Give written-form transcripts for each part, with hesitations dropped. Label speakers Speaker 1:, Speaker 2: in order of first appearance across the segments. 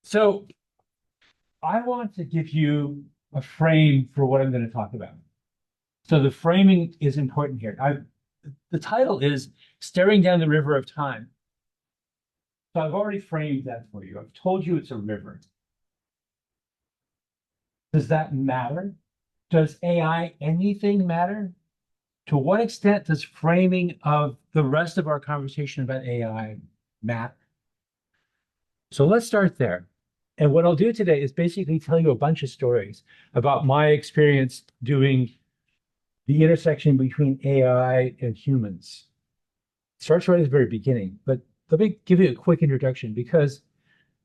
Speaker 1: So I want to give you a frame for what I'm going to talk about. So the framing is important here. The title is Staring Down the River of Time. So I've already framed that for you. I've told you it's a river. Does that matter? Does AI anything matter? To what extent does framing of the rest of our conversation about AI matter? So let's start there. And what I'll do today is basically tell you a bunch of stories about my experience doing the intersection between AI and humans. It starts right at the very beginning, but let me give you a quick introduction because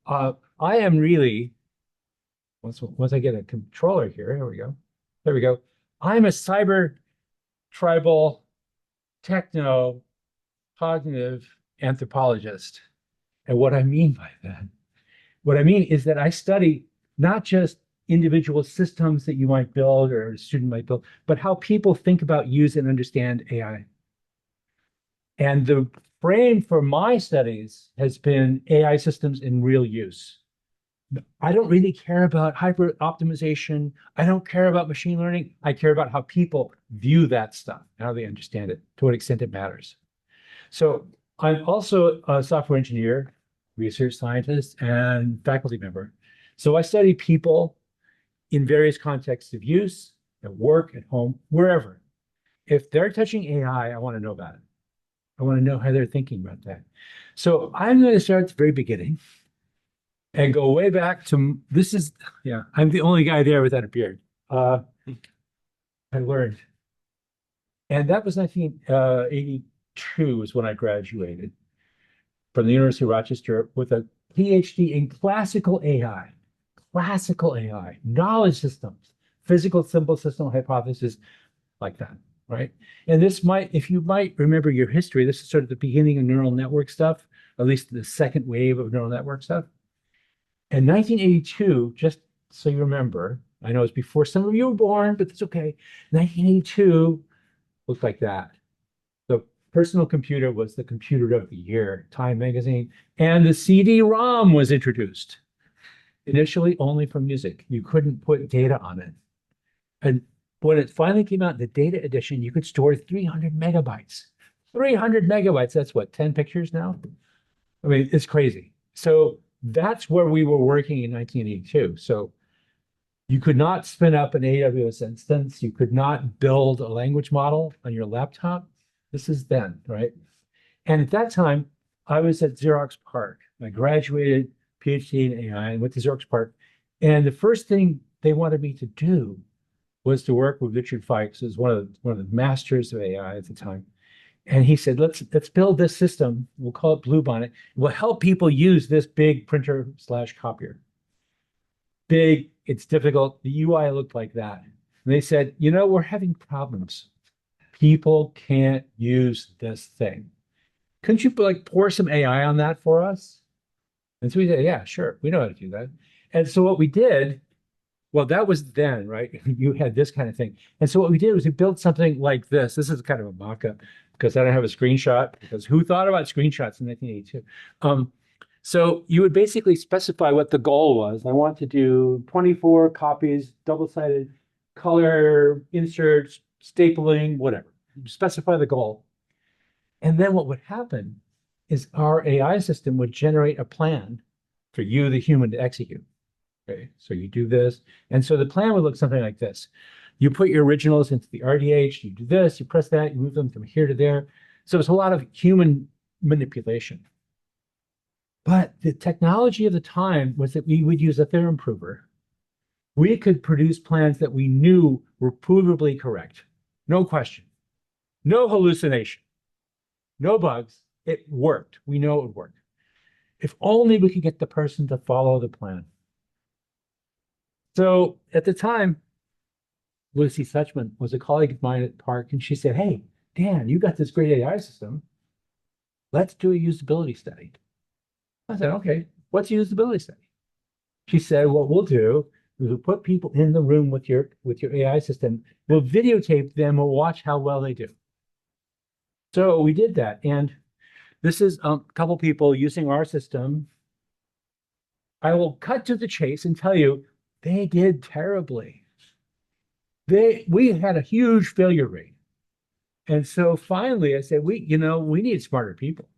Speaker 1: I am really, once I get a controller here we go. There we go. I'm a cyber tribal techno cognitive anthropologist. And what I mean by that, what I mean is that I study not just individual systems that you might build or a student might build, but how people think about, use, and understand AI. And the frame for my studies has been AI systems in real use. I don't really care about hyper optimization. I don't care about machine learning. I care about how people view that stuff, how they understand it, to what extent it matters. So I'm also a software engineer, research scientist, and faculty member. So I study people in various contexts of use, at work, at home, wherever. If they're touching AI, I want to know about it. I want to know how they're thinking about that. So I'm going to start at the very beginning and go way back to this is, yeah, I'm the only guy there without a beard. I learned. And that was 1982 is when I graduated from the University of Rochester with a PhD in classical AI, knowledge systems, physical symbol system hypothesis, like that, right? And this might, if you might remember your history, this is sort of the beginning of neural network stuff, at least the second wave of neural network stuff. In 1982, just so you remember, I know it's before some of you were born, but it's okay. 1982 looked like that. The personal computer was the computer of the year, Time magazine, and the CD-ROM was introduced. Initially only for music. You couldn't put data on it. And when it finally came out in the data edition, you could store 300 megabytes. 300 megabytes, that's what, 10 pictures now? I mean, it's crazy. So that's where we were working in 1982. So you could not spin up an AWS instance. You could not build a language model on your laptop. This is then, right? And at that time, I was at Xerox PARC. I graduated PhD in AI and went to Xerox PARC. And the first thing they wanted me to do was to work with Richard Fikes, who's one of the masters of AI at the time. And he said, let's build this system. We'll call it Bluebonnet. We'll help people use this big printer slash copier. Big, it's difficult. The UI looked like that. And they said, we're having problems. People can't use this thing. Couldn't you like pour some AI on that for us? And so we said, yeah, sure, we know how to do that. And so what we did, well, that was then, right? You had this kind of thing. And so what we did was we built something like this. This is kind of a mock-up because I don't have a screenshot because who thought about screenshots in 1982? So you would basically specify what the goal was. I want to do 24 copies, double-sided, color, inserts, stapling, whatever. You specify the goal. And then what would happen is our AI system would generate a plan for you, the human, to execute. Okay, so you do this. And so the plan would look something like this. You put your originals into the RDH, you do this, you press that, you move them from here to there. So it's a lot of human manipulation. But the technology of the time was that we would use a theorem prover. We could produce plans that we knew were provably correct. No question. No hallucination. No bugs. It worked. We know it would work. If only we could get the person to follow the plan. So at the time, Lucy Suchman was a colleague of mine at Park, and she said, hey, Dan, you got this great AI system. Let's do a usability study. I said, okay, what's a usability study? She said, what we'll do is we'll put people in the room with your AI system. We'll videotape them. We'll watch how well they do. So we did that. And this is a couple people using our system I will cut to the chase and tell you they did terribly. We had a huge failure rate. And so finally I said, we need smarter people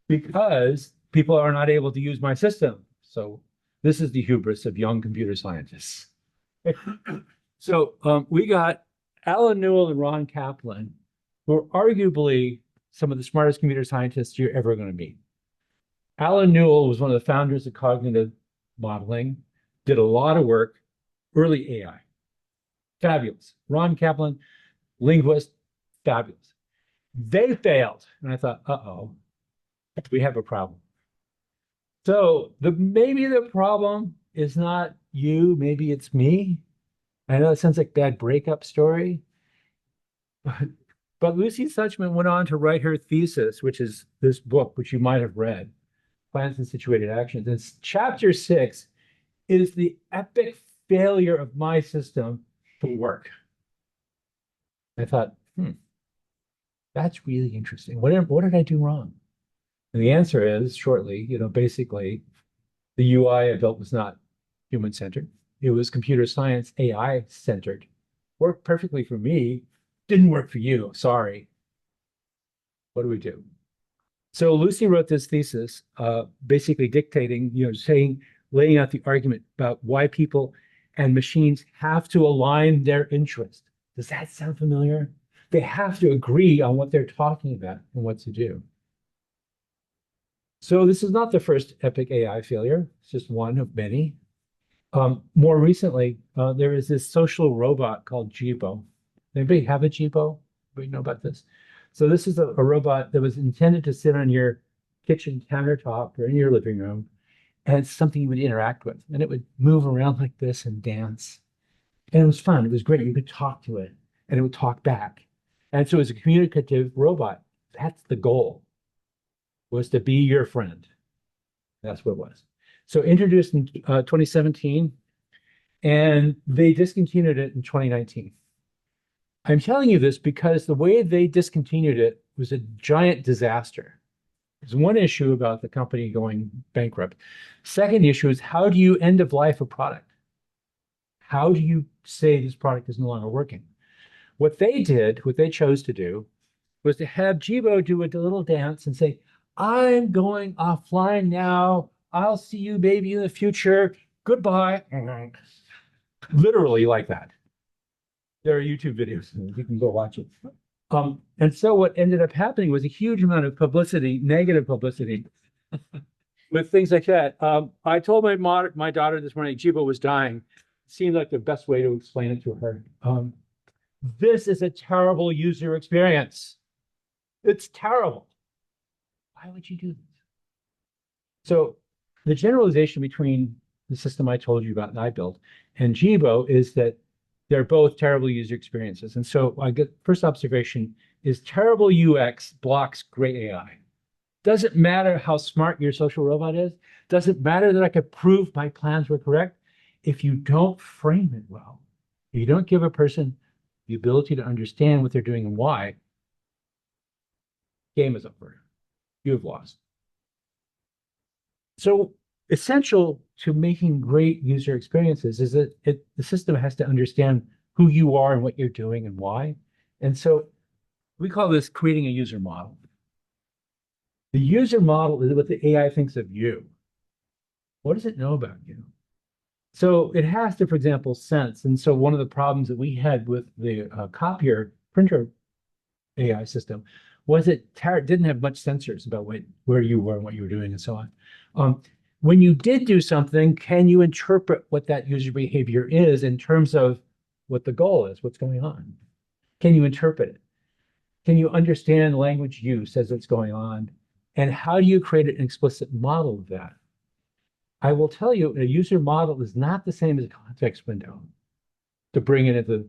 Speaker 1: because people are not able to use my system. So this is the hubris of young computer scientists. So we got Alan Newell and Ron Kaplan, who are arguably some of the smartest computer scientists you're ever going to meet. Alan Newell was one of the founders of cognitive modeling, did a lot of work, early AI. Fabulous. Ron Kaplan, linguist, fabulous. They failed. And I thought, uh-oh, we have a problem. So maybe the problem is not you, maybe it's me. I know it sounds like a bad breakup story, but Lucy Suchman went on to write her thesis, which is this book, which you might have read, Plans and Situated Actions. And chapter 6 is the epic failure of my system to work. I thought, that's really interesting. What did I do wrong? And the answer is shortly, basically the UI I built was not human-centered. It was computer science AI-centered. Worked perfectly for me, didn't work for you. Sorry. What do we do? So Lucy wrote this thesis, basically dictating, laying out the argument about why people and machines have to align their interest. Does that sound familiar? They have to agree on what they're talking about and what to do. So this is not the first epic AI failure. It's just one of many. More recently, there is this social robot called Jibo. Anybody have a Jibo? Anybody know about this? So this is a robot that was intended to sit on your kitchen countertop or in your living room, and it's something you would interact with. And it would move around like this and dance. And it was fun. It was great. You could talk to it, and it would talk back. And so it was a communicative robot. That's the goal, was to be your friend. That's what it was. So introduced in 2017, and they discontinued it in 2019. I'm telling you this because the way they discontinued it was a giant disaster. There's one issue about the company going bankrupt. Second issue is, how do you end of life a product? How do you say this product is no longer working? What they chose to do, was to have Jibo do a little dance and say, I'm going offline now. I'll see you maybe in the future. Goodbye. Literally like that. There are YouTube videos. You can go watch it. And so what ended up happening was a huge amount of publicity, negative publicity, with things like that. I told my daughter this morning, Jibo was dying. It seemed like the best way to explain it to her. This is a terrible user experience. It's terrible. Why would you do this? So the generalization between the system I told you about and I built and Jibo is that they're both terrible user experiences. And so first observation is terrible UX blocks great AI. Doesn't matter how smart your social robot is. Doesn't matter that I could prove my plans were correct. If you don't frame it well, if you don't give a person the ability to understand what they're doing and why, game is over. You have lost. So essential to making great user experiences is that the system has to understand who you are and what you're doing and why. And so we call this creating a user model. The user model is what the AI thinks of you. What does it know about you? So it has to, for example, sense. And so one of the problems that we had with the copier printer AI system was it didn't have much sensors about where you were and what you were doing and so on. When you did do something, can you interpret what that user behavior is in terms of what the goal is, what's going on? Can you interpret it? Can you understand language use as it's going on? And how do you create an explicit model of that? I will tell you, a user model is not the same as a context window to bring it into the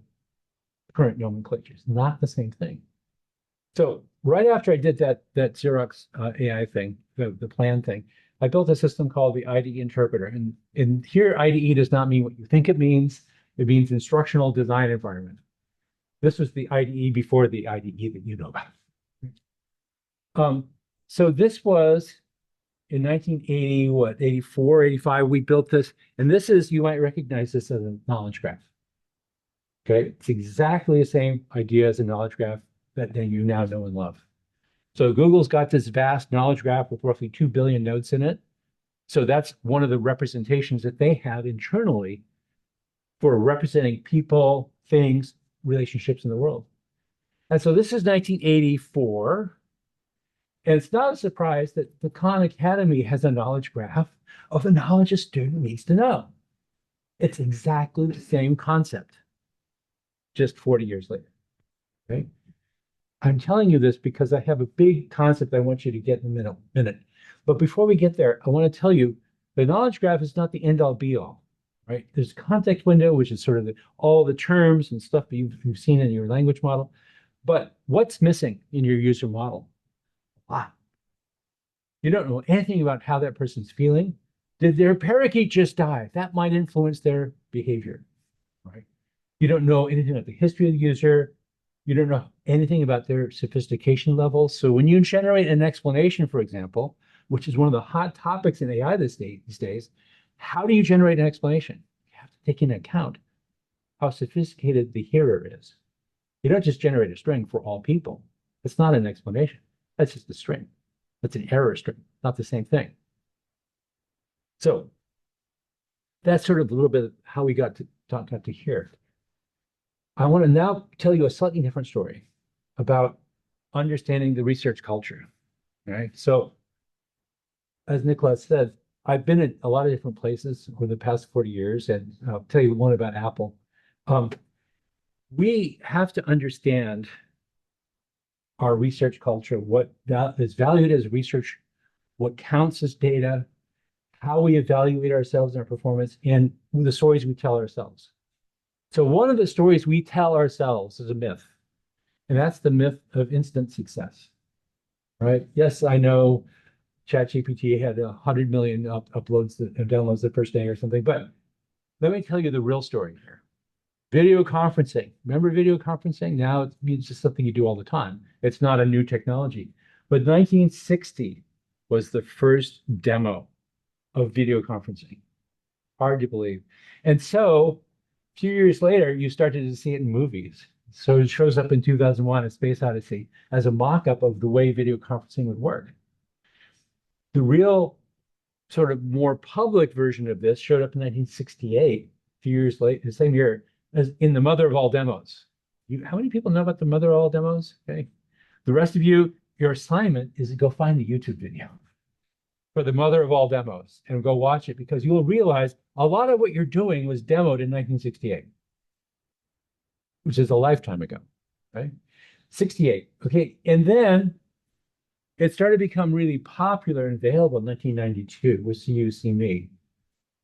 Speaker 1: current nomenclature. It's not the same thing. So right after I did that Xerox AI thing, the plan thing, I built a system called the IDE interpreter. And here IDE does not mean what you think it means. It means instructional design environment. This was the IDE before the IDE that you know about. So this was in 1980, what, 84, 85, we built this. And this is, you might recognize this as a knowledge graph. Okay. It's exactly the same idea as a knowledge graph that you now know and love. So Google's got this vast knowledge graph with roughly 2 billion nodes in it. So that's one of the representations that they have internally for representing people, things, relationships in the world. And so this is 1984. And it's not a surprise that the Khan Academy has a knowledge graph of the knowledge a student needs to know. It's exactly the same concept, just 40 years later. Okay? I'm telling you this because I have a big concept I want you to get in a minute. But before we get there, I want to tell you the knowledge graph is not the end all be all, right? There's a context window, which is sort of all the terms and stuff that you've seen in your language model. But what's missing in your user model? Ah, you don't know anything about how that person's feeling. Did their parakeet just die? That might influence their behavior, right? You don't know anything about the history of the user. You don't know anything about their sophistication level. So when you generate an explanation, for example, which is one of the hot topics in AI these days, how do you generate an explanation? You have to take into account how sophisticated the hearer is. You don't just generate a string for all people. It's not an explanation. That's just a string. That's an error string, not the same thing. So that's sort of a little bit of how we got to here. I want to now tell you a slightly different story about understanding the research culture. Right. So, as Nicholas said, I've been at a lot of different places over the past 40 years, and I'll tell you one about Apple. We have to understand our research culture, what is valued as research, what counts as data, how we evaluate ourselves and our performance, and the stories we tell ourselves. So one of the stories we tell ourselves is a myth, and that's the myth of instant success, right? Yes, I know ChatGPT had 100 million uploads and downloads the first day or something, but let me tell you the real story here. Video conferencing. Remember video conferencing? Now it's just something you do all the time. It's not a new technology. But 1960 was the first demo of video conferencing. Hard to believe. And so a few years later, you started to see it in movies. So it shows up in 2001, A Space Odyssey, as a mock-up of the way video conferencing would work. The real sort of more public version of this showed up in 1968, a few years later, the same year, as in the mother of all demos. How many people know about the mother of all demos? Okay. The rest of you, your assignment is to go find the YouTube video for the mother of all demos and go watch it, because you will realize a lot of what you're doing was demoed in 1968, which is a lifetime ago, right? 68. Okay. And then it started to become really popular and available in 1992 with See You, See Me.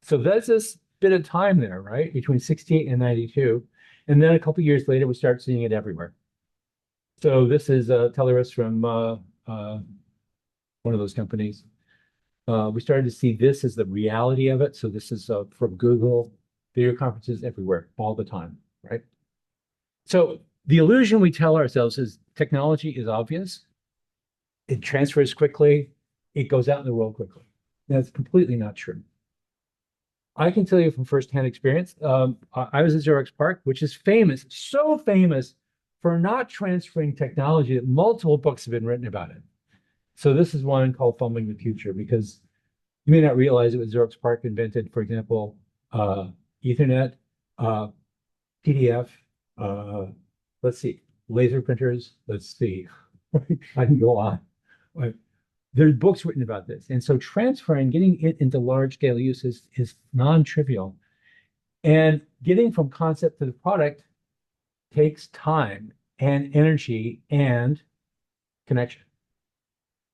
Speaker 1: So that's this bit of time there, right? Between 68 and 92. And then a couple of years later, we start seeing it everywhere. So this is Teleris from one of those companies. We started to see this as the reality of it. So this is from Google, video conferences everywhere, all the time, right? So the illusion we tell ourselves is technology is obvious. It transfers quickly. It goes out in the world quickly. That's completely not true. I can tell you from firsthand experience, I was at Xerox PARC, which is famous, so famous for not transferring technology that multiple books have been written about it. So this is one called Fumbling the Future, because you may not realize it was Xerox PARC invented, for example, Ethernet, PDF, let's see, laser printers, let's see, I can go on. There's books written about this. And so transferring, getting it into large scale use is non-trivial. And getting from concept to the product takes time and energy and connection.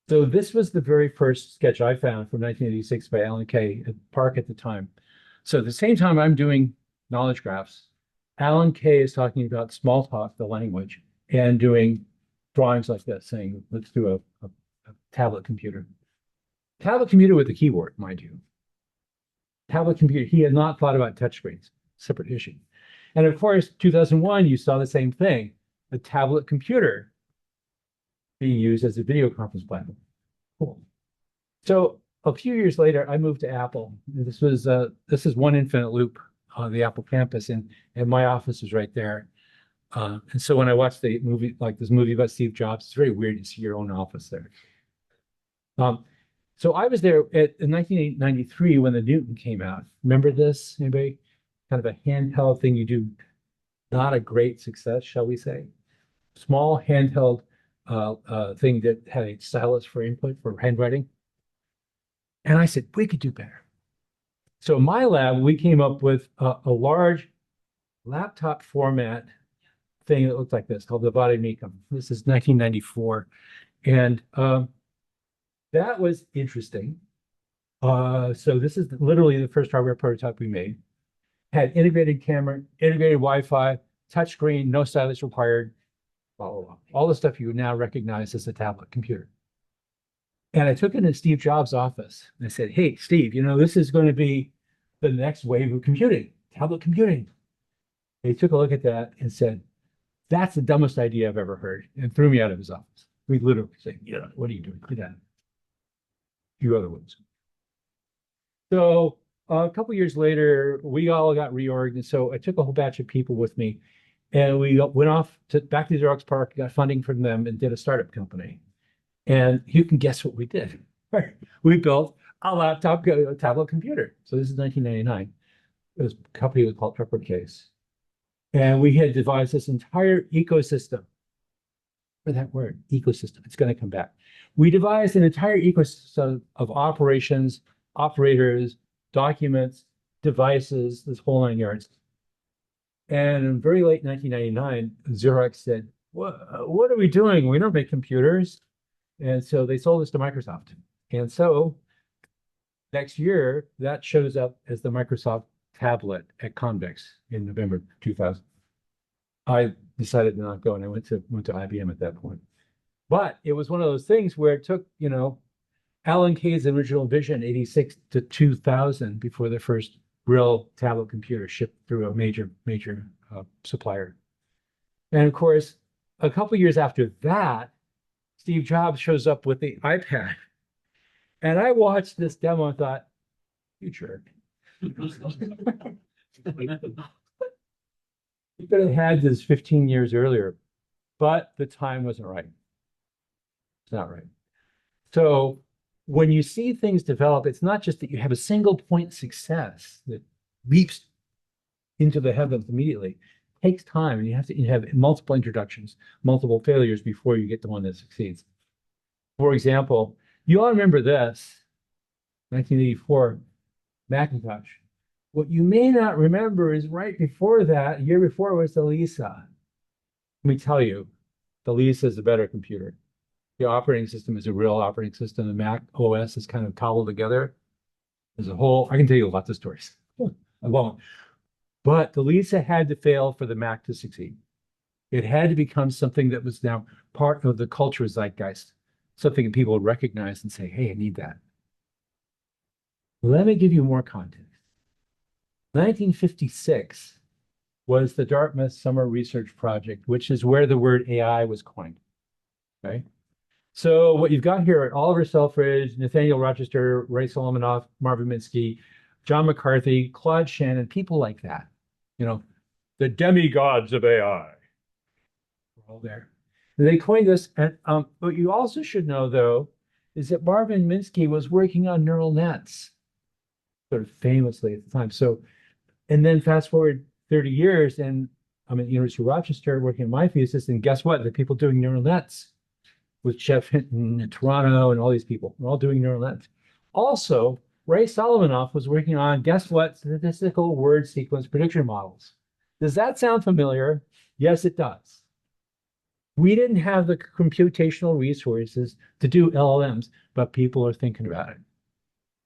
Speaker 1: So this was the very first sketch I found from 1986 by Alan Kay at PARC at the time. So at the same time I'm doing knowledge graphs, Alan Kay is talking about Smalltalk, the language, and doing drawings like this, saying, let's do a tablet computer. Tablet computer with a keyboard, mind you. Tablet computer, he had not thought about touchscreens, separate issue. And of course, 2001, you saw the same thing, the tablet computer being used as a video conference platform. Cool. So a few years later, I moved to Apple. This is one infinite loop on the Apple campus, and my office was right there. And so when I watched the movie, like this movie about Steve Jobs, it's very weird to see your own office there. Um, so I was there in 1993 when the Newton came out. Remember this? Anybody? Kind of a handheld thing you do, not a great success, shall we say? Small handheld thing that had a stylus for input for handwriting. And I said, we could do better. So in my lab, we came up with a large laptop format thing that looked like this called the Vademecum. This is 1994. And that was interesting. So this is literally the first hardware prototype we made. Had integrated camera, integrated Wi-Fi, touchscreen, no stylus required, blah, blah, blah. All the stuff you would now recognize as a tablet computer. And I took it in Steve Jobs' office and I said, hey, Steve, this is going to be the next wave of computing, tablet computing. And he took a look at that and said, that's the dumbest idea I've ever heard, and threw me out of his office. We literally said, what are you doing? Get out. A few other ones. So a couple years later, we all got reorged. And so I took a whole batch of people with me and we went off back to Xerox PARC, got funding from them and did a startup company. And you can guess what we did. We built a laptop tablet computer. So this is 1999. It was a company called Pepper Case. And we had devised this entire ecosystem. For that word, ecosystem, it's going to come back. We devised an entire ecosystem of operations, operators, documents, devices, this whole 9 yards. And in very late 1999, Xerox said, what are we doing? We don't make computers. And so they sold us to Microsoft. And so next year, that shows up as the Microsoft tablet at Convex in November 2000. I decided to not go, and I went to IBM at that point. But it was one of those things where it took, Alan Kay's original vision, 86 to 2000, before the first real tablet computer shipped through a major supplier. And of course, a couple years after that, Steve Jobs shows up with the iPad. And I watched this demo and thought, you jerk. You could have had this 15 years earlier, but the time wasn't right. It's not right. So when you see things develop, it's not just that you have a single point success that leaps into the heavens immediately. It takes time, and you have multiple introductions, multiple failures before you get the one that succeeds. For example, you all remember this, 1984, Macintosh. What you may not remember is right before that, a year before, was the Lisa. Let me tell you, the Lisa is a better computer. The operating system is a real operating system. The Mac OS is kind of cobbled together as a whole. I can tell you lots of stories. I won't. But the Lisa had to fail for the Mac to succeed. It had to become something that was now part of the culture zeitgeist, something that people would recognize and say, hey, I need that. Let me give you more context. 1956 was the Dartmouth Summer Research Project, which is where the word AI was coined. Okay. So what you've got here are Oliver Selfridge, Nathaniel Rochester, Ray Solomanoff, Marvin Minsky, John McCarthy, Claude Shannon, people like that. The demigods of AI. We're all there. And they coined this. And what you also should know, though, is that Marvin Minsky was working on neural nets, sort of famously at the time. So, and then fast forward 30 years, and I'm at the University of Rochester working on my thesis, and guess what? The people doing neural nets with Jeff Hinton in Toronto and all these people, we're all doing neural nets. Also, Ray Solomanoff was working on, guess what? Statistical word sequence prediction models. Does that sound familiar? Yes, it does. We didn't have the computational resources to do LLMs, but people are thinking about it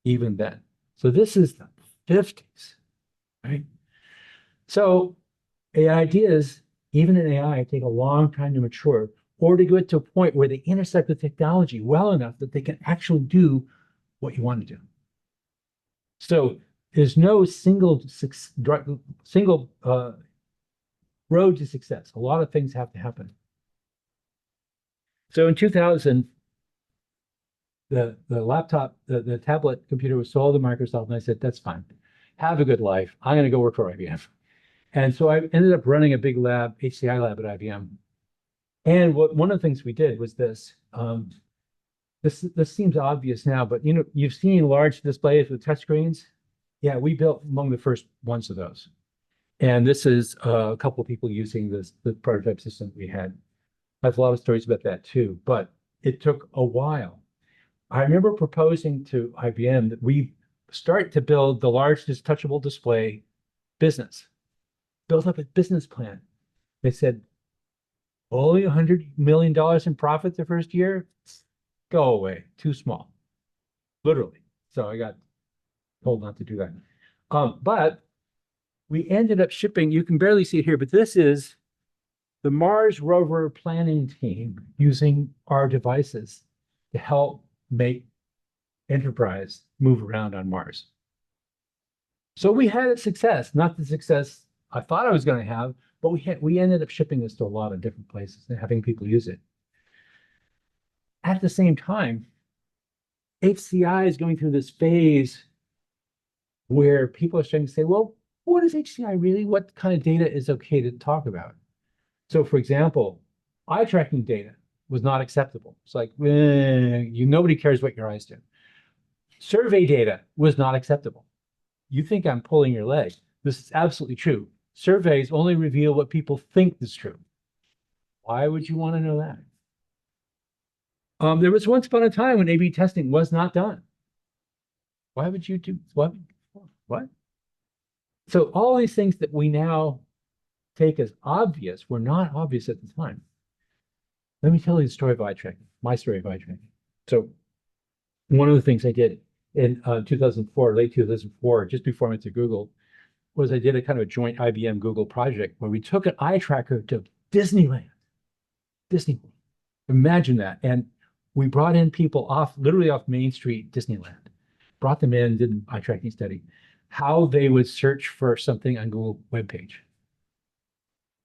Speaker 1: even then. So this is the 50s, right? So ideas, even in AI, take a long time to mature or to get to a point where they intersect with technology well enough that they can actually do what you want to do. So there's no single road to success. A lot of things have to happen. So in 2000, the laptop, the tablet computer was sold to Microsoft, and I said, that's fine. Have a good life. I'm going to go work for IBM. And so I ended up running a big lab, HCI lab at IBM. And one of the things we did was this. This seems obvious now, but you've seen large displays with touchscreens. Yeah, we built among the first ones of those. And this is a couple of people using the prototype system we had. I have a lot of stories about that too, but it took a while. I remember proposing to IBM that we start to build the largest touchable display business, build up a business plan. They said, only $100 million in profit the first year? Go away, too small, literally. So I got told not to do that. But we ended up shipping, you can barely see it here, but this is the Mars rover planning team using our devices to help make Enterprise move around on Mars. So we had a success, not the success I thought I was going to have, but we ended up shipping this to a lot of different places and having people use it. At the same time, HCI is going through this phase where people are starting to say, well, what is HCI really? What kind of data is okay to talk about? So for example, eye tracking data was not acceptable. It's like, nobody cares what your eyes do. Survey data was not acceptable. You think I'm pulling your leg. This is absolutely true. Surveys only reveal what people think is true. Why would you want to know that? There was once upon a time when A/B testing was not done. Why would you do what? What? So all these things that we now take as obvious were not obvious at the time. Let me tell you the story of eye tracking, my story of eye tracking. So one of the things I did in 2004, late 2004, just before I went to Google, was I did a kind of a joint IBM Google project where we took an eye tracker to Disneyland, Disney World. Imagine that. And we brought in people literally off Main Street, Disneyland, brought them in, did an eye tracking study, how they would search for something on Google webpage.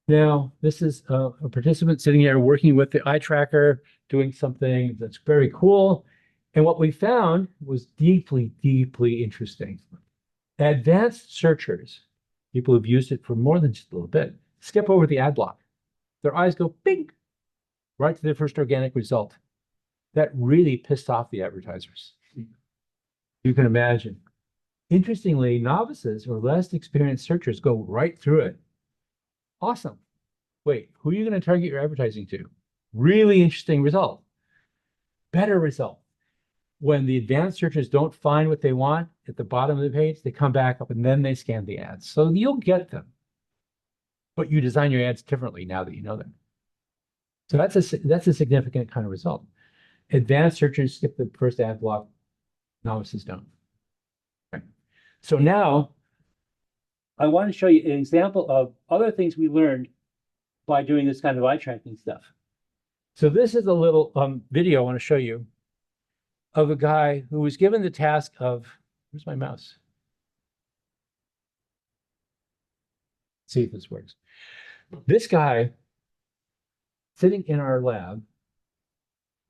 Speaker 1: Now, this is a participant sitting here working with the eye tracker, doing something that's very cool. And what we found was deeply, deeply interesting. Advanced searchers, people who've used it for more than just a little bit, skip over the ad block. Their eyes go bing, right to their first organic result. That really pissed off the advertisers. You can imagine. Interestingly, novices or less experienced searchers go right through it. Awesome. Wait, who are you going to target your advertising to? Really interesting result. Better result. When the advanced searchers don't find what they want at the bottom of the page, they come back up and then they scan the ads. So you'll get them. But you design your ads differently now that you know them. So that's a significant kind of result. Advanced searchers skip the first ad block, novices don't. Okay. So now I want to show you an example of other things we learned by doing this kind of eye tracking stuff. So this is a little video I want to show you of a guy who was given the task of, where's my mouse? Let's see if this works. This guy sitting in our lab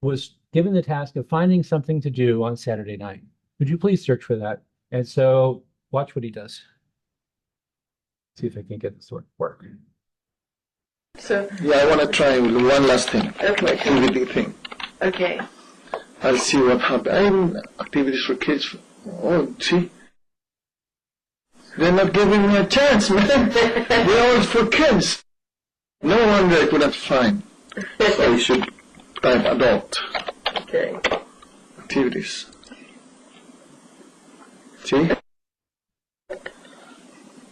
Speaker 1: was given the task of finding something to do on Saturday night. Would you please search for that? And so watch what he does. See if I can get this to work.
Speaker 2: So
Speaker 3: yeah, I want to try one last thing.
Speaker 2: Okay.
Speaker 3: Activity thing.
Speaker 2: Okay.
Speaker 3: I'll see what happens. Activities for kids. Oh, see? They're not giving me a chance, man. They're all for kids. No wonder I couldn't find. So I should type adult.
Speaker 2: Okay.
Speaker 3: Activities. See?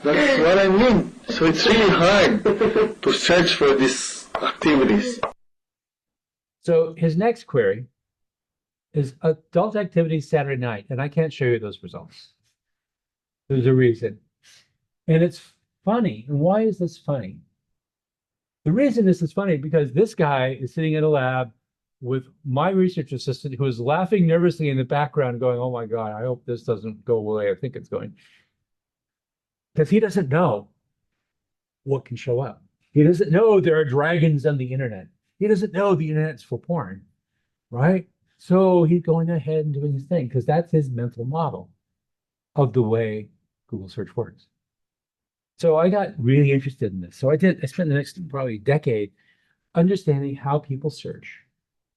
Speaker 3: That's what I mean. So it's really hard to search for these activities.
Speaker 1: So his next query is adult activities Saturday night, and I can't show you those results. There's a reason. And it's funny. And why is this funny? The reason this is funny because this guy is sitting in a lab with my research assistant who is laughing nervously in the background going, oh my God, I hope this doesn't go away. I think it's going. Because he doesn't know what can show up. He doesn't know there are dragons on the internet. He doesn't know the internet's for porn, right? So he's going ahead and doing his thing because that's his mental model of the way Google search works. So I got really interested in this. So I spent the next probably decade understanding how people search,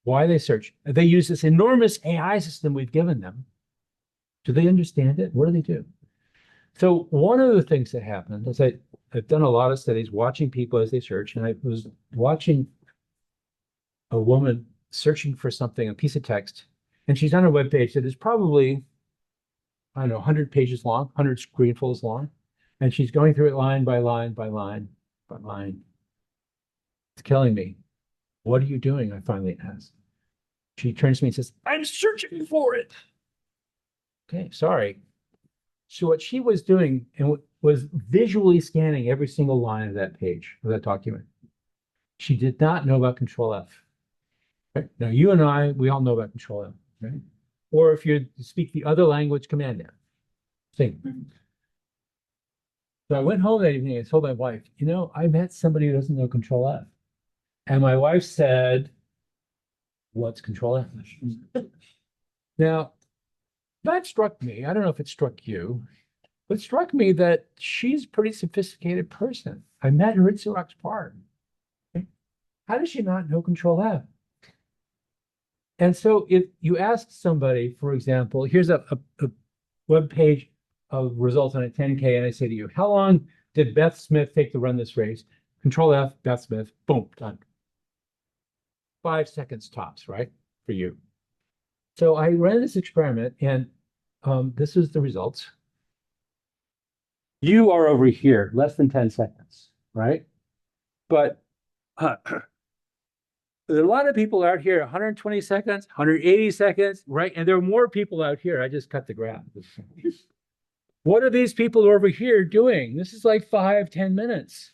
Speaker 1: why they search. They use this enormous AI system we've given them. Do they understand it? What do they do? So one of the things that happened is I've done a lot of studies watching people as they search, and I was watching a woman searching for something, a piece of text, and she's on a web page that is probably, I don't know, 100 pages long, 100 screenfuls long, and she's going through it line by line by line by line. It's killing me. What are you doing? I finally asked. She turns to me and says, I'm searching for it. Okay, sorry. So what she was doing and was visually scanning every single line of that page, of that document. She did not know about Control F. Right? Now, you and I, we all know about Control F, right? Or if you speak the other language, Command F. Same. So I went home that evening and told my wife, I met somebody who doesn't know Control F. And my wife said, what's Control F? Now, that struck me. I don't know if it struck you, but it struck me that she's a pretty sophisticated person. I met her at Xerox PARC. Okay? How does she not know Control F? And so if you ask somebody, for example, here's a web page of results on a 10K, and I say to you, how long did Beth Smith take to run this race? Control F, Beth Smith, boom, done. 5 seconds tops, right? For you. So I ran this experiment, and this is the results. You are over here, less than 10 seconds, right? But there's a lot of people out here, 120 seconds, 180 seconds, right? And there are more people out here. I just cut the graph. What are these people over here doing? This is like 5-10 minutes.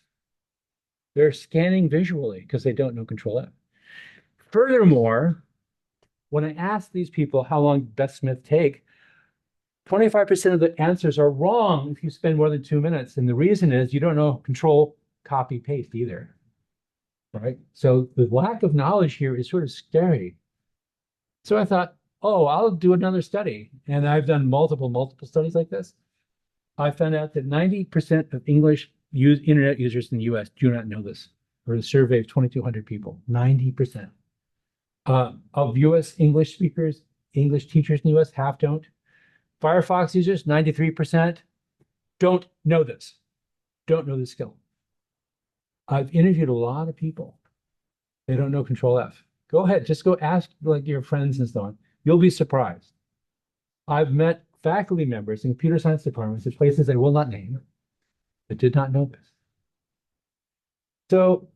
Speaker 1: They're scanning visually because they don't know Control F. Furthermore, when I ask these people how long did Beth Smith take, 25% of the answers are wrong if you spend more than 2 minutes. And the reason is you don't know Control, Copy, Paste either. Right? So the lack of knowledge here is sort of scary. So I thought, I'll do another study. And I've done multiple studies like this. I found out that 90% of English internet users in the US do not know this. For a survey of 2,200 people, 90%. Of US English speakers, English teachers in the US, half don't. Firefox users, 93%, don't know this, don't know the skill. I've interviewed a lot of people. They don't know Control F. Go ahead, just go ask like your friends and so on. You'll be surprised. I've met faculty members in computer science departments at places I will not name that did not know this. So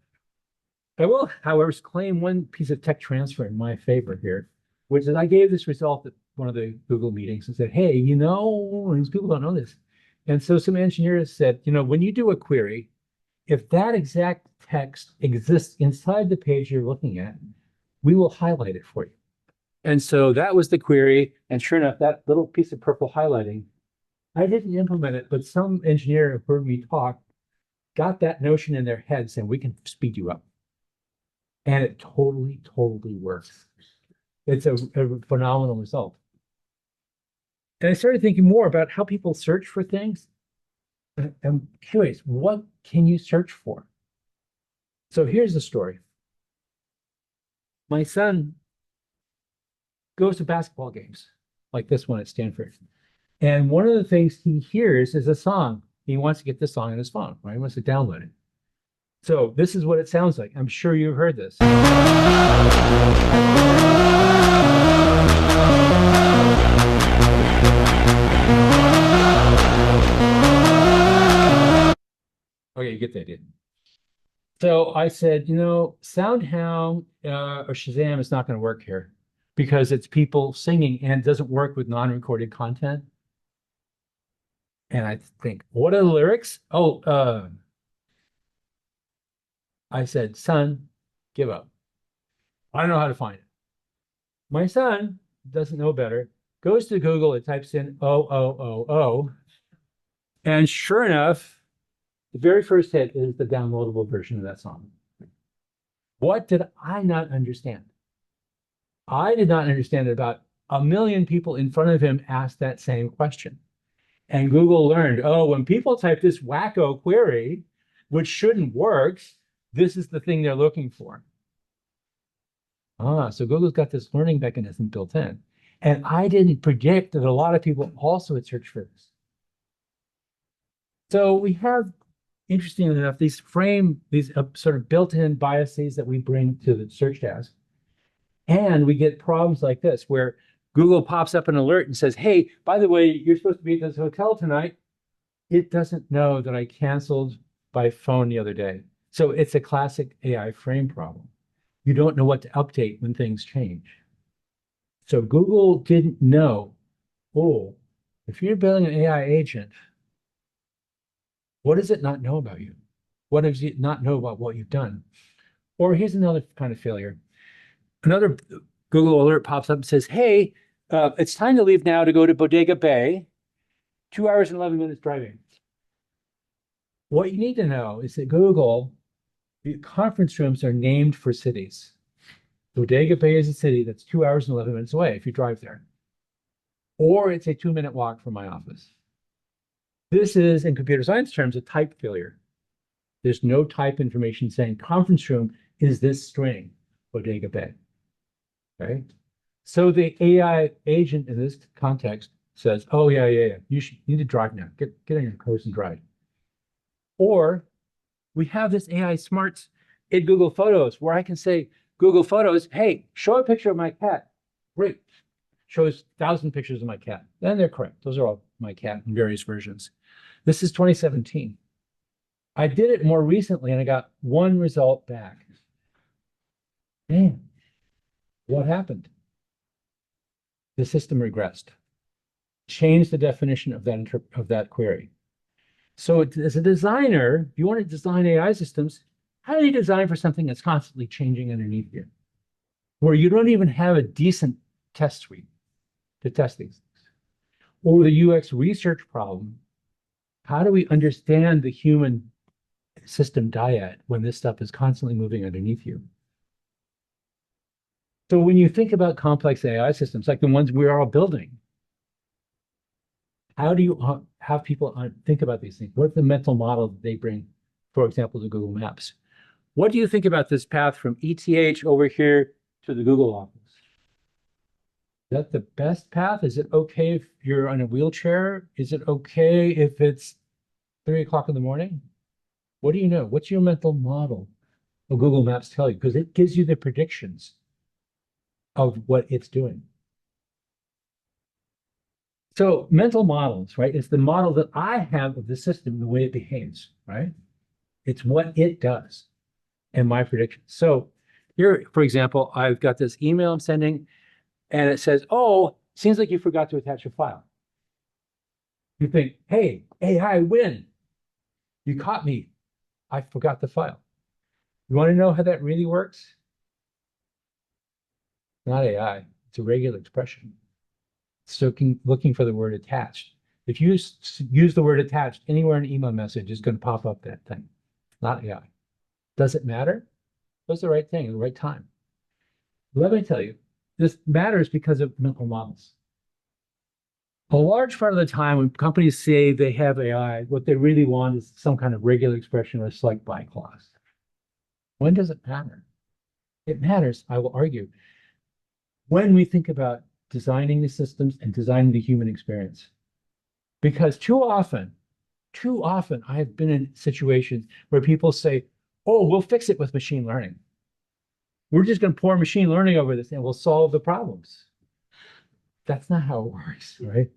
Speaker 1: I will, however, claim one piece of tech transfer in my favor here, which is I gave this result at one of the Google meetings and said, hey, these people don't know this. And so some engineers said, when you do a query, if that exact text exists inside the page you're looking at, we will highlight it for you. And so that was the query. And sure enough, that little piece of purple highlighting, I didn't implement it, but some engineer who heard me talk got that notion in their head saying, we can speed you up. And it totally works. It's a phenomenal result. And I started thinking more about how people search for things. I'm curious, what can you search for? So here's the story. My son goes to basketball games, like this one at Stanford. And one of the things he hears is a song. He wants to get this song on his phone, right? He wants to download it. So this is what it sounds like. I'm sure you've heard this. Okay, you get the idea. So I said, SoundHound or Shazam is not going to work here because it's people singing and doesn't work with non-recorded content. And I think, what are the lyrics? I said, son, give up. I don't know how to find it. My son doesn't know better, goes to Google and types in and sure enough, the very first hit is the downloadable version of that song. What did I not understand? I did not understand that about a million people in front of him asked that same question. And Google learned, oh, when people type this wacko query, which shouldn't work, this is the thing they're looking for. So Google's got this learning mechanism built in. And I didn't predict that a lot of people also would search for this. So we have, interestingly enough, these sort of built-in biases that we bring to the search task. And we get problems like this, where Google pops up an alert and says, hey, by the way, you're supposed to be at this hotel tonight. It doesn't know that I canceled by phone the other day. So it's a classic AI frame problem. You don't know what to update when things change. So Google didn't know, oh, if you're building an AI agent, what does it not know about you? What does it not know about what you've done? Or here's another kind of failure. Another Google alert pops up and says, hey, it's time to leave now to go to Bodega Bay, 2 hours and 11 minutes driving. What you need to know is that Google, the conference rooms are named for cities. Bodega Bay is a city that's 2 hours and 11 minutes away if you drive there. Or it's a 2-minute walk from my office. This is, in computer science terms, a type failure. There's no type information saying conference room is this string, Bodega Bay. Okay? So the AI agent in this context says, oh, yeah. You need to drive now. Get in your clothes and drive. Or we have this AI smarts in Google Photos where I can say, Google Photos, hey, show a picture of my cat. Great. Shows 1,000 pictures of my cat. And they're correct. Those are all my cat in various versions. This is 2017. I did it more recently and I got one result back. Man, what happened? The system regressed. Changed the definition of that query. So as a designer, if you want to design AI systems, how do you design for something that's constantly changing underneath you, where you don't even have a decent test suite to test these things? Or the UX research problem, how do we understand the human system dyad when this stuff is constantly moving underneath you? So when you think about complex AI systems, like the ones we're all building, how do you have people think about these things? What's the mental model that they bring, for example, to Google Maps? What do you think about this path from ETH over here to the Google office? Is that the best path? Is it okay if you're on a wheelchair? Is it okay if it's 3 o'clock in the morning? What do you know? What's your mental model of Google Maps tell you? Because it gives you the predictions of what it's doing. So mental models, right? It's the model that I have of the system, the way it behaves, right? It's what it does and my predictions. So here, for example, I've got this email I'm sending and it says, oh, seems like you forgot to attach a file. You think, hey, AI, win. You caught me. I forgot the file. You want to know how that really works? Not AI. It's a regular expression. So looking for the word attached. If you use the word attached anywhere in an email message, it's going to pop up that thing. Not AI. Does it matter? It was the right thing at the right time. Let me tell you, this matters because of mental models. A large part of the time when companies say they have AI, what they really want is some kind of regular expression or a select by clause. When does it matter? It matters, I will argue, when we think about designing the systems and designing the human experience. Because too often, I have been in situations where people say, oh, we'll fix it with machine learning. We're just going to pour machine learning over this and we'll solve the problems. That's not how it works, right?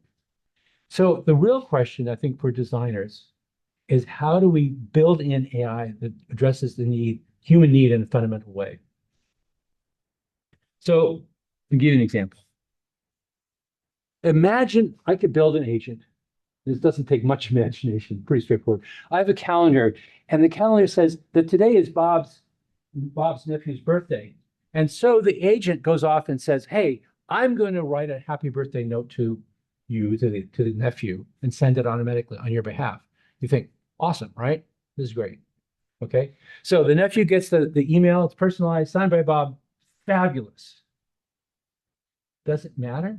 Speaker 1: So the real question, I think, for designers is how do we build in AI that addresses the human need in a fundamental way? So to give you an example, imagine I could build an agent. This doesn't take much imagination, pretty straightforward. I have a calendar, and the calendar says that today is Bob's nephew's birthday. And so the agent goes off and says, hey, I'm going to write a happy birthday note to you, to the nephew, and send it automatically on your behalf. You think, awesome, right? This is great. Okay. So the nephew gets the email, it's personalized, signed by Bob. Fabulous. Does it matter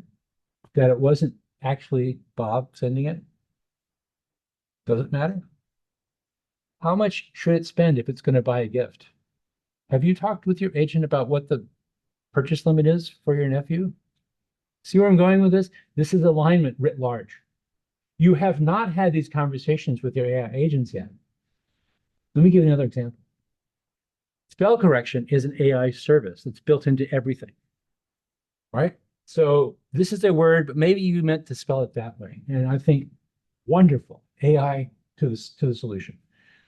Speaker 1: that it wasn't actually Bob sending it? Does it matter? How much should it spend if it's going to buy a gift? Have you talked with your agent about what the purchase limit is for your nephew? See where I'm going with this? This is alignment writ large. You have not had these conversations with your AI agents yet. Let me give you another example. Spell correction is an AI service that's built into everything, right? So this is a word, but maybe you meant to spell it that way. And I think wonderful AI to the solution.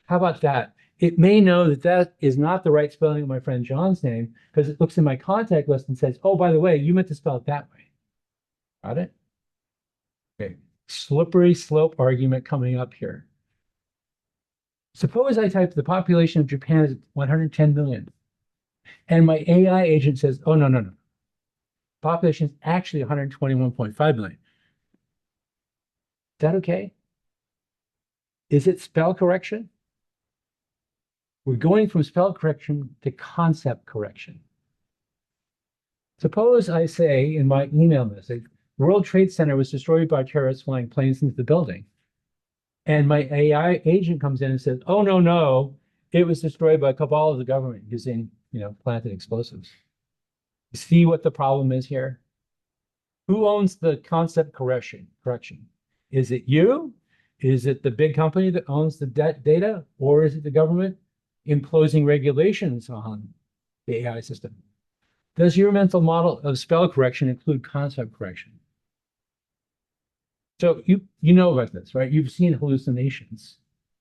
Speaker 1: How about that? It may know that that is not the right spelling of my friend John's name because it looks in my contact list and says, oh, by the way, you meant to spell it that way. Got it? Okay. Slippery slope argument coming up here. Suppose I type the population of Japan is 110 million, and my AI agent says, oh, no, no, no. Population is actually 121.5 million. Is that okay? Is it spell correction? We're going from spell correction to concept correction. Suppose I say in my email message, World Trade Center was destroyed by terrorists flying planes into the building. And my AI agent comes in and says, oh, no, no, it was destroyed by a cabal of the government using, planted explosives. You see what the problem is here? Who owns the concept correction? Is it you? Is it the big company that owns the data? Or is it the government imposing regulations on the AI system? Does your mental model of spell correction include concept correction? So you know about this, right? You've seen hallucinations.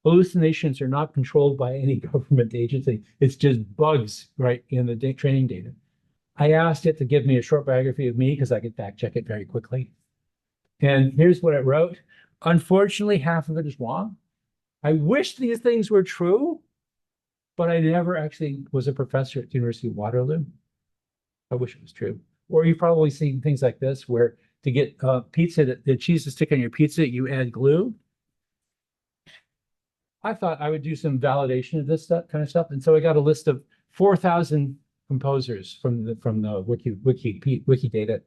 Speaker 1: Hallucinations are not controlled by any government agency. It's just bugs, right, in the training data. I asked it to give me a short biography of me because I could fact check it very quickly. And here's what it wrote. Unfortunately, half of it is wrong. I wish these things were true, but I never actually was a professor at the University of Waterloo. I wish it was true. Or you've probably seen things like this where to get pizza, the cheese to stick on your pizza, you add glue. I thought I would do some validation of this kind of stuff. And so I got a list of 4,000 composers from the wiki data.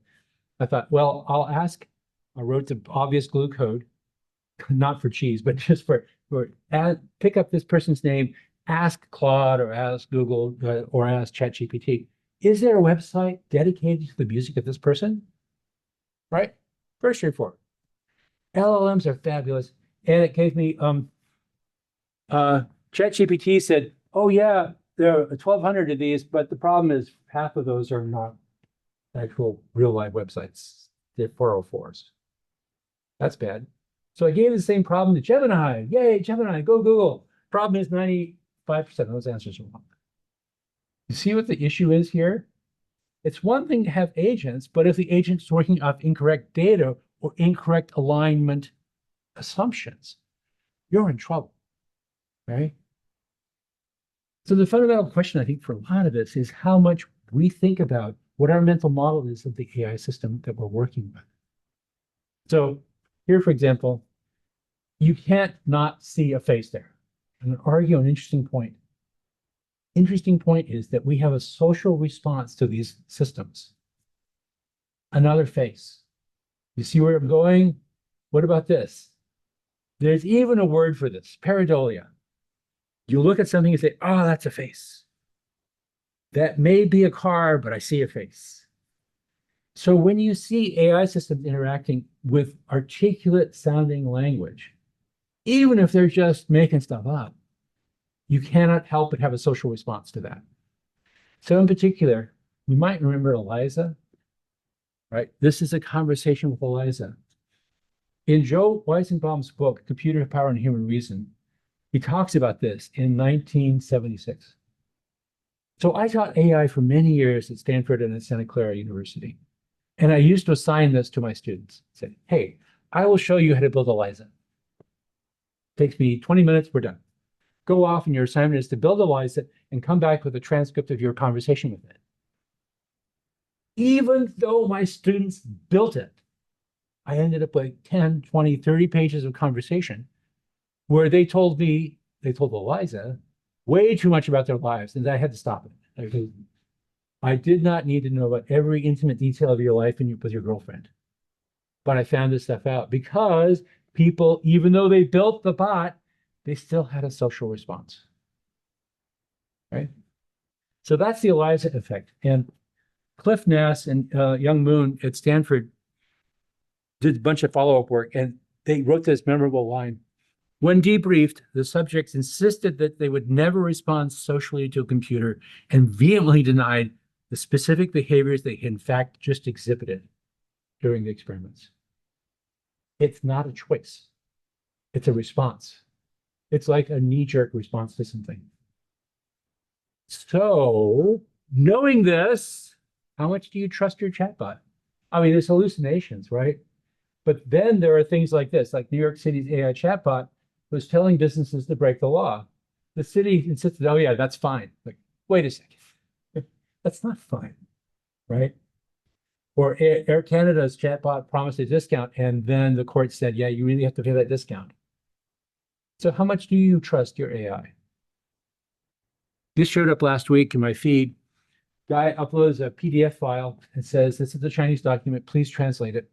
Speaker 1: I thought, well, I wrote the obvious glue code, not for cheese, but just for pick up this person's name, ask Claude or ask Google or ask ChatGPT. Is there a website dedicated to the music of this person? Right? Very straightforward. LLMs are fabulous. And it gave me, ChatGPT said, oh yeah, there are 1,200 of these, but the problem is half of those are not actual real live websites. They're 404s. That's bad. So I gave the same problem to Gemini. Yay, Gemini, go Google. Problem is 95% of those answers are wrong. You see what the issue is here? It's one thing to have agents, but if the agent's working off incorrect data or incorrect alignment assumptions, you're in trouble, right? So the fundamental question, I think, for a lot of us is how much we think about what our mental model is of the AI system that we're working with. So here, for example, you can't not see a face there. I'm going to argue an interesting point. Interesting point is that we have a social response to these systems. Another face. You see where I'm going? What about this? There's even a word for this, pareidolia. You look at something and say, oh, that's a face. That may be a car, but I see a face. So when you see AI systems interacting with articulate sounding language, even if they're just making stuff up, you cannot help but have a social response to that. So in particular, you might remember Eliza, right? This is a conversation with Eliza. In Joe Weizenbaum's book, Computer Power and Human Reason, he talks about this in 1976. So I taught AI for many years at Stanford and at Santa Clara University. And I used to assign this to my students. Say, hey, I will show you how to build Eliza. Takes me 20 minutes, we're done. Go off and your assignment is to build Eliza and come back with a transcript of your conversation with it. Even though my students built it, I ended up with 10, 20, 30 pages of conversation where they told Eliza way too much about their lives, and I had to stop it. I did not need to know about every intimate detail of your life and with your girlfriend. But I found this stuff out because people, even though they built the bot, they still had a social response, right? So that's the Eliza effect. And Cliff Nass and Young Moon at Stanford did a bunch of follow-up work, and they wrote this memorable line. When debriefed, the subjects insisted that they would never respond socially to a computer and vehemently denied the specific behaviors they in fact just exhibited during the experiments. It's not a choice. It's a response. It's like a knee-jerk response to something. So, knowing this, how much do you trust your chatbot? I mean, there's hallucinations, right? But then there are things like this, like New York City's AI chatbot was telling businesses to break the law. The city insisted, oh yeah, that's fine. Like, wait a second. That's not fine, right? Or Air Canada's chatbot promised a discount, and then the court said, yeah, you really have to pay that discount. So how much do you trust your AI? This showed up last week in my feed. Guy uploads a PDF file and says, this is a Chinese document, please translate it.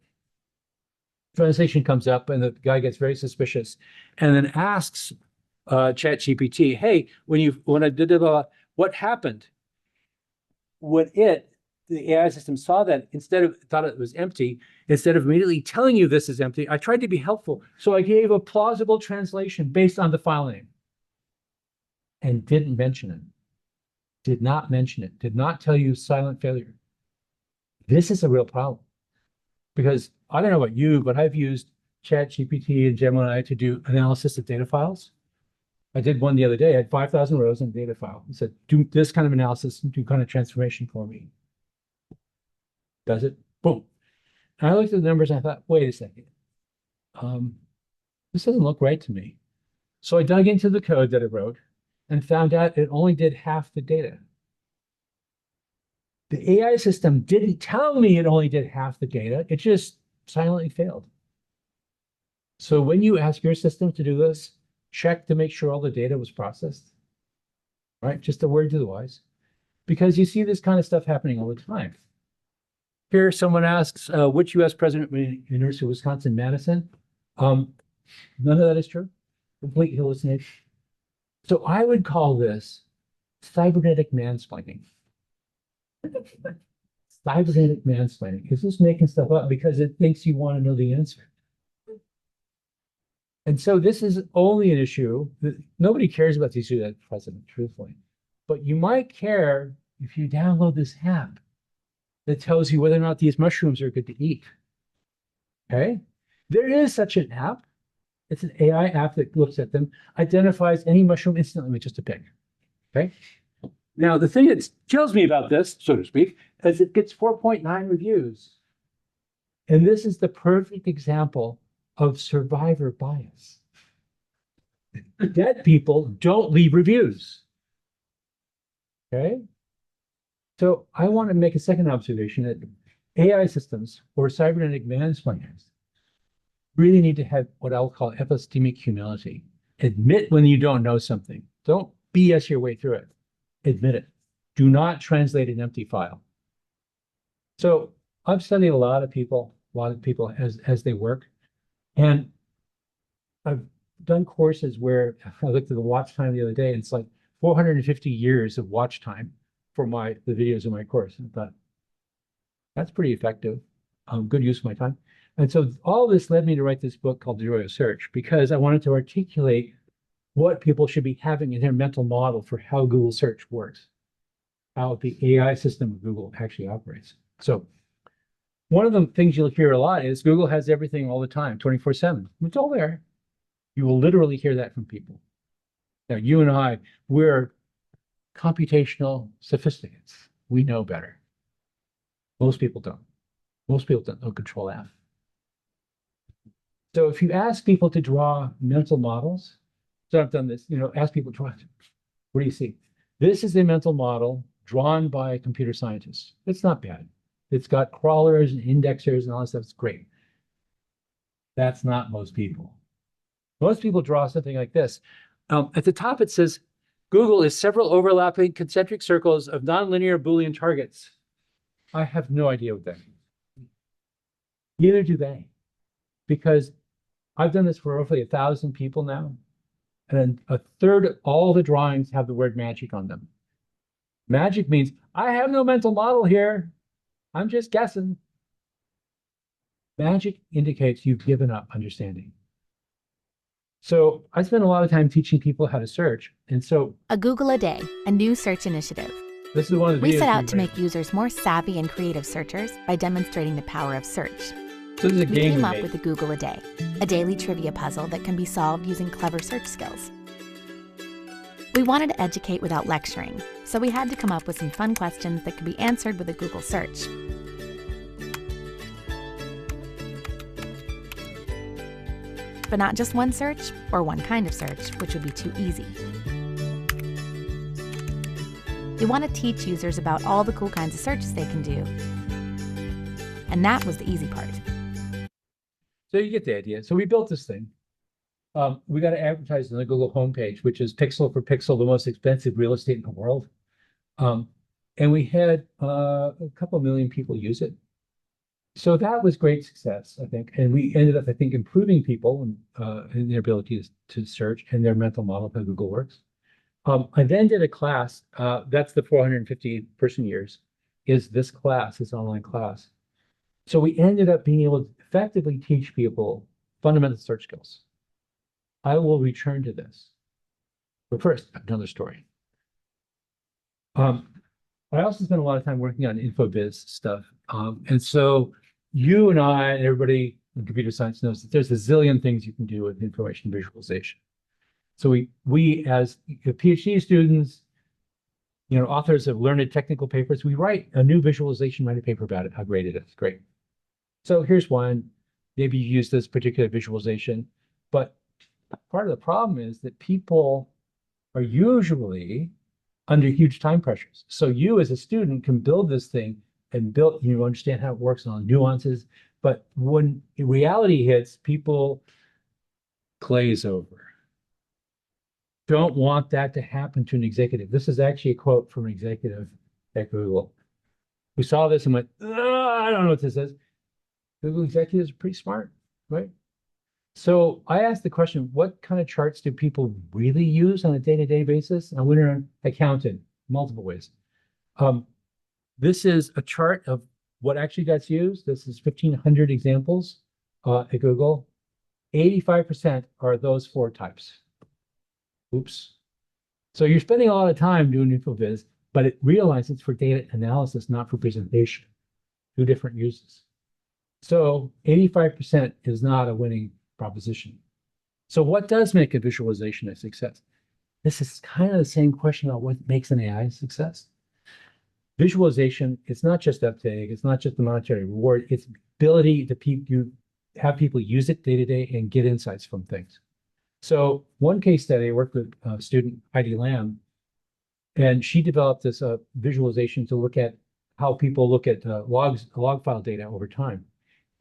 Speaker 1: Translation comes up and the guy gets very suspicious and then asks ChatGPT, hey, when I did it, what happened? When the AI system saw that, thought it was empty, instead of immediately telling you this is empty, I tried to be helpful. So I gave a plausible translation based on the file name and didn't mention it. Did not mention it. Did not tell you silent failure. This is a real problem because I don't know about you, but I've used ChatGPT and Gemini to do analysis of data files. I did one the other day. I had 5,000 rows in a data file. I said, do this kind of analysis and do kind of transformation for me. Does it? Boom. And I looked at the numbers and I thought, wait a second. This doesn't look right to me. So I dug into the code that I wrote and found out it only did half the data. The AI system didn't tell me it only did half the data. It just silently failed. So when you ask your system to do this, check to make sure all the data was processed, right? Just a word to the wise, because you see this kind of stuff happening all the time. Here, someone asks, which U.S. president went to University of Wisconsin-Madison? None of that is true. Complete hallucination. So I would call this cybernetic mansplaining. Cybernetic mansplaining. It's just making stuff up because it thinks you want to know the answer. And so this is only an issue that nobody cares about these two at present, truthfully. But you might care if you download this app that tells you whether or not these mushrooms are good to eat. Okay? There is such an app. It's an AI app that looks at them, identifies any mushroom instantly with just a pic. Okay? Now, the thing that kills me about this, so to speak, is it gets 4.9 reviews. And this is the perfect example of survivor bias. Dead people don't leave reviews. Okay? So I want to make a second observation that AI systems or cybernetic mansplainers really need to have what I'll call epistemic humility. Admit when you don't know something. Don't BS your way through it. Admit it. Do not translate an empty file. So I've studied a lot of people as they work. And I've done courses where I looked at the watch time the other day, and it's like 450 years of watch time for the videos in my course. And I thought, that's pretty effective. Good use of my time. And so all this led me to write this book called The Joy of Search, because I wanted to articulate what people should be having in their mental model for how Google search works, how the AI system of Google actually operates. So one of the things you'll hear a lot is Google has everything all the time, 24/7. It's all there. You will literally hear that from people. Now, you and I, we're computational sophisticates. We know better. Most people don't. Most people don't know Control F. So if you ask people to draw mental models, so I've done this, ask people to draw it. What do you see? This is a mental model drawn by computer scientists. It's not bad. It's got crawlers and indexers and all that stuff. It's great. That's not most people. Most people draw something like this. At the top, it says, Google is several overlapping concentric circles of nonlinear Boolean targets. I have no idea what that means. Neither do they, because I've done this for roughly 1,000 people now, and a third of all the drawings have the word magic on them. Magic means I have no mental model here. I'm just guessing. Magic indicates you've given up understanding. So I spend a lot of time teaching people how to search. And so
Speaker 4: A Google a Day, a new search initiative.
Speaker 1: this is one of the
Speaker 4: We
Speaker 1: videos
Speaker 4: set
Speaker 1: we
Speaker 4: out to
Speaker 1: made.
Speaker 4: make users more savvy and creative searchers by demonstrating the power of search.
Speaker 1: So this is a
Speaker 4: We
Speaker 1: game
Speaker 4: came
Speaker 1: we
Speaker 4: up
Speaker 1: made.
Speaker 4: with a Google a Day, a daily trivia puzzle that can be solved using clever search skills. We wanted to educate without lecturing, so we had to come up with some fun questions that could be answered with a Google search. But not just one search or one kind of search, which would be too easy. We want to teach users about all the cool kinds of searches they can do. And that was the easy part.
Speaker 1: So you get the idea. So we built this thing. We got to advertise on the Google homepage, which is pixel for pixel, the most expensive real estate in the world. And we had a couple million people use it. So that was great success, I think. And we ended up, I think, improving people in their ability to search and their mental model of how Google works. I then did a class, that's the 450 person years, is this class, this online class. So we ended up being able to effectively teach people fundamental search skills. I will return to this. But first, another story. I also spent a lot of time working on InfoBiz stuff. And so you and I and everybody in computer science knows that there's a zillion things you can do with information visualization. So we as PhD students, authors of learned technical papers, we write a new visualization, write a paper about it, how great it is. Great. So here's one. Maybe you use this particular visualization, but part of the problem is that people are usually under huge time pressures. So you as a student can build this thing and understand how it works and all the nuances, but when reality hits, people glaze over. Don't want that to happen to an executive. This is actually a quote from an executive at Google. We saw this and went, I don't know what this is. Google executives are pretty smart, right? So I asked the question, what kind of charts do people really use on a day-to-day basis? I went around, I counted multiple ways. This is a chart of what actually gets used. This is 1,500 examples at Google. 85% are those 4 types. Oops. So you're spending a lot of time doing InfoViz, but it realizes it's for data analysis, not for presentation. 2 different uses. So 85% is not a winning proposition. So what does make a visualization a success? This is kind of the same question about what makes an AI a success. Visualization, it's not just uptake, it's not just the monetary reward, it's ability to have people use it day to day and get insights from things. So one case study, I worked with student Heidi Lamb, and she developed this visualization to look at how people look at log file data over time.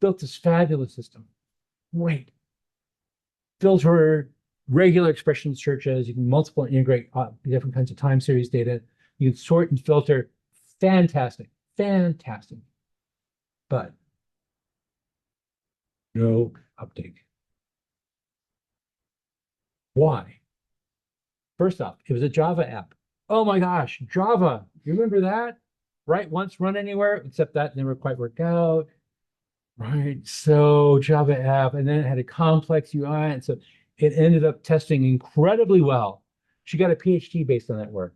Speaker 1: Built this fabulous system. Great. Filter regular expression searches. You can multiple integrate different kinds of time series data. You can sort and filter. Fantastic. Fantastic. But no uptake. Why? First off, it was a Java app. Oh my gosh, Java. You remember that? Write once, run anywhere, except that never quite worked out. Right. So Java app, and then it had a complex UI. And so it ended up testing incredibly well. She got a PhD based on that work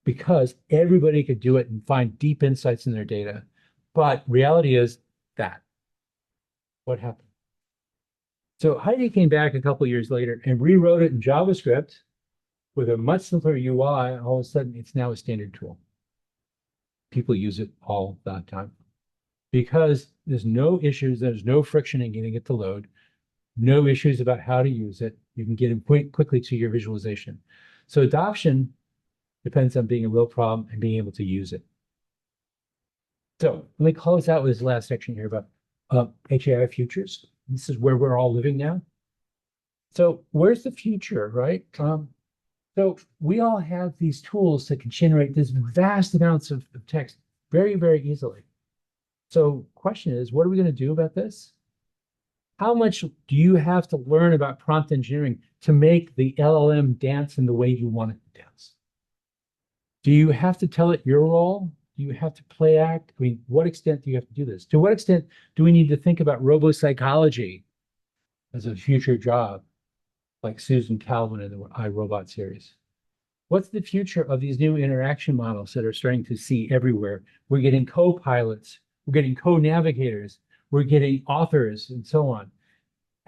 Speaker 1: because everybody could do it and find deep insights in their data. But reality is that. What happened? So Heidi came back a couple of years later and rewrote it in JavaScript with a much simpler UI. And all of a sudden, it's now a standard tool. People use it all the time because there's no issues. There's no friction in getting it to load. No issues about how to use it. You can get it quickly to your visualization. So adoption depends on being a real problem and being able to use it. So let me close out with this last section here about HAI futures. This is where we're all living now. So where's the future, right? So we all have these tools that can generate this vast amounts of text very, very easily. So question is, what are we going to do about this? How much do you have to learn about prompt engineering to make the LLM dance in the way you want it to dance? Do you have to tell it your role? Do you have to play act? I mean, what extent do you have to do this? To what extent do we need to think about robo-psychology as a future job, like Susan Calvin in the iRobot series? What's the future of these new interaction models that are starting to see everywhere? We're getting co-pilots, we're getting co-navigators, we're getting authors, and so on.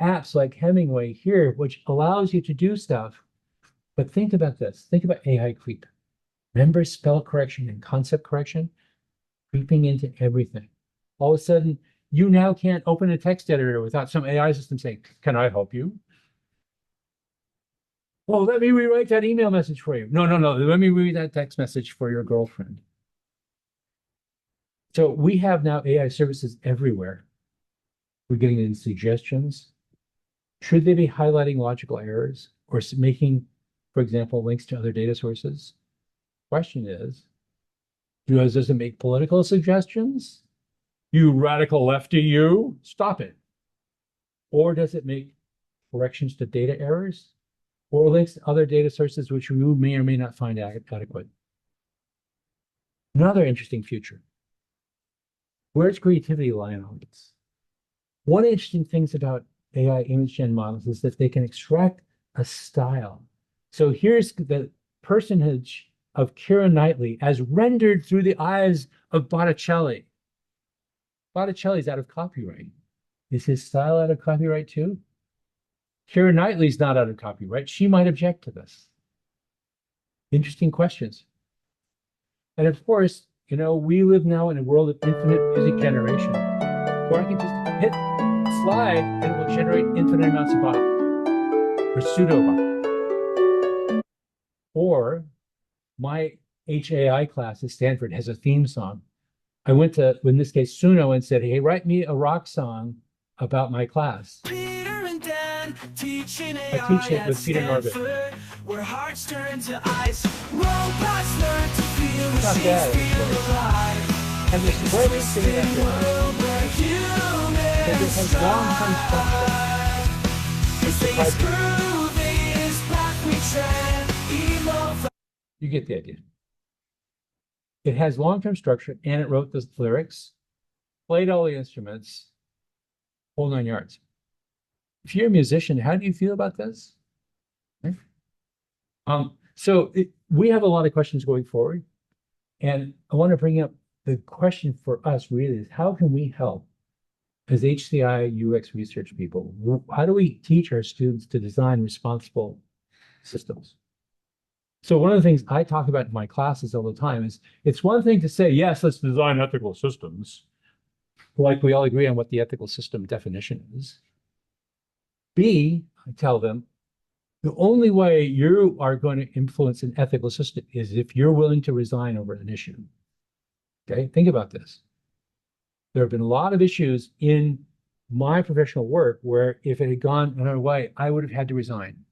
Speaker 1: Apps like Hemingway here, which allows you to do stuff. But think about this. Think about AI creep. Remember spell correction and concept correction? Creeping into everything. All of a sudden, you now can't open a text editor without some AI system saying, "Can I help you?" Well, let me rewrite that email message for you. No, no, no. Let me read that text message for your girlfriend. So we have now AI services everywhere. We're getting in suggestions. Should they be highlighting logical errors or making, for example, links to other data sources? Question is, does it make political suggestions? You radical lefty, you, stop it. Or does it make corrections to data errors or links to other data sources which you may or may not find adequate? Another interesting future. Where's creativity lie on all this? One interesting thing about AI image gen models is that they can extract a style. So here's the personage of Keira Knightley as rendered through the eyes of Botticelli. Botticelli's out of copyright. Is his style out of copyright too? Keira Knightley's not out of copyright. She might object to this. Interesting questions. And of course, you know, we live now in a world of infinite music generation, where I can just hit slide and it will generate infinite amounts of Bach or pseudo Bach. Or my HAI class at Stanford has a theme song. I went to, in this case, Suno and said, "Hey, write me a rock song about my class." I teach it with Peter Norbit.
Speaker 5: Where hearts turn to ice, robots learn to feel,
Speaker 1: Not
Speaker 5: machines
Speaker 1: bad,
Speaker 5: feel alive.
Speaker 1: and the great thing about this is it has long-term structure.
Speaker 5: If they screw this path we tread,
Speaker 1: You get the idea. It has long-term structure, and it wrote the lyrics, played all the instruments, whole 9 yards. If you're a musician, how do you feel about this? Okay. We have a lot of questions going forward, and I want to bring up the question for us really is, how can we help as HCI UX research people? How do we teach our students to design responsible systems? So one of the things I talk about in my classes all the time is, it's one thing to say, yes, let's design ethical systems, like we all agree on what the ethical system definition is. B, I tell them, the only way you are going to influence an ethical system is if you're willing to resign over an issue. Okay, think about this. There have been a lot of issues in my professional work where if it had gone another way, I would have had to resign.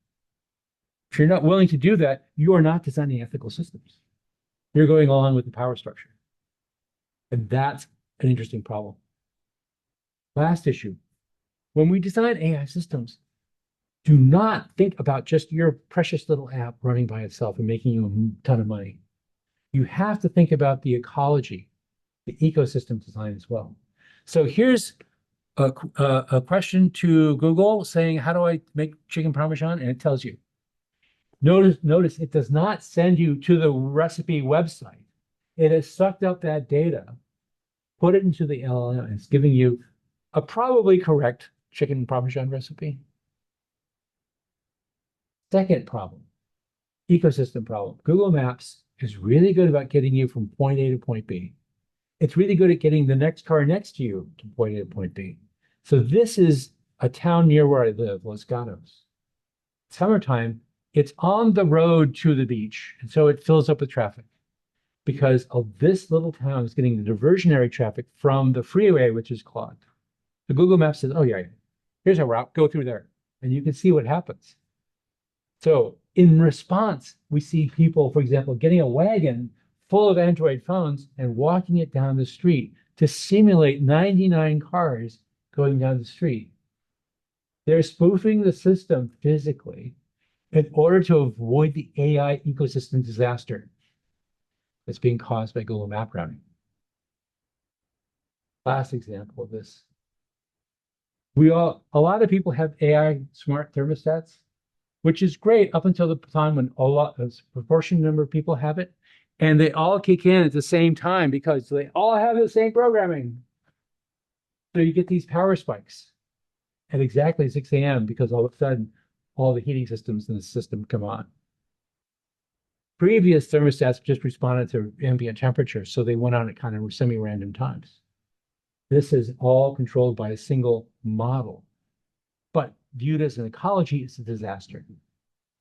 Speaker 1: If you're not willing to do that, you are not designing ethical systems. You're going along with the power structure. And that's an interesting problem. Last issue. When we design AI systems, do not think about just your precious little app running by itself and making you a ton of money. You have to think about the ecology, the ecosystem design as well. So here's a question to Google saying, how do I make chicken parmesan? And it tells you. Notice it does not send you to the recipe website. It has sucked up that data, put it into the LLM, and it's giving you a probably correct chicken parmesan recipe. Second problem, ecosystem problem. Google Maps is really good about getting you from point A to point B. It's really good at getting the next car next to you to point A to point B. So this is a town near where I live, Los Gatos. Summertime, it's on the road to the beach, and so it fills up with traffic because of this little town is getting the diversionary traffic from the freeway, which is clogged. The Google Maps says, oh yeah, here's a route, go through there, and you can see what happens. So in response, we see people, for example, getting a wagon full of Android phones and walking it down the street to simulate 99 cars going down the street. They're spoofing the system physically in order to avoid the AI ecosystem disaster that's being caused by Google Map routing. Last example of this. A lot of people have AI smart thermostats, which is great up until the time when a proportionate number of people have it, and they all kick in at the same time because they all have the same programming. So you get these power spikes at exactly 6 a.m. because all of a sudden all the heating systems in the system come on. Previous thermostats just responded to ambient temperature, so they went on at kind of semi-random times. This is all controlled by a single model, but viewed as an ecology, it's a disaster.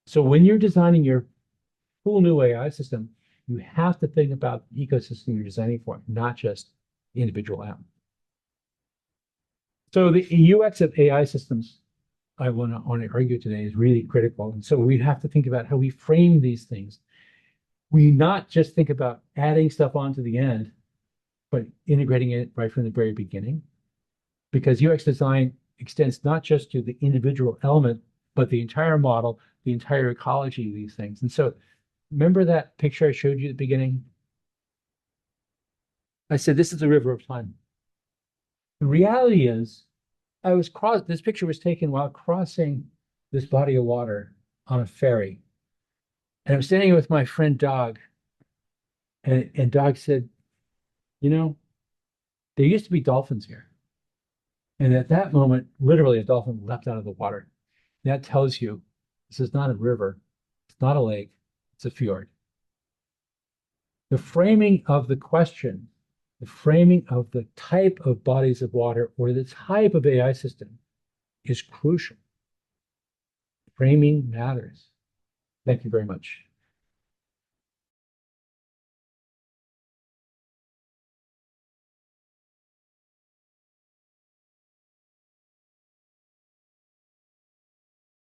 Speaker 1: So when you're designing your cool new AI system, you have to think about the ecosystem you're designing for, not just the individual app. So the UX of AI systems, I want to argue today, is really critical. And so we have to think about how we frame these things. We not just think about adding stuff onto the end, but integrating it right from the very beginning. Because UX design extends not just to the individual element, but the entire model, the entire ecology of these things. And so remember that picture I showed you at the beginning? I said, this is the river of time. The reality is, this picture was taken while crossing this body of water on a ferry. And I'm standing with my friend Dog. And Dog said, you know, there used to be dolphins here. And at that moment, literally a dolphin leapt out of the water. That tells you this is not a river, it's not a lake, it's a fjord. The framing of the question, the framing of the type of bodies of water or the type of AI system is crucial. Framing matters. Thank you very much.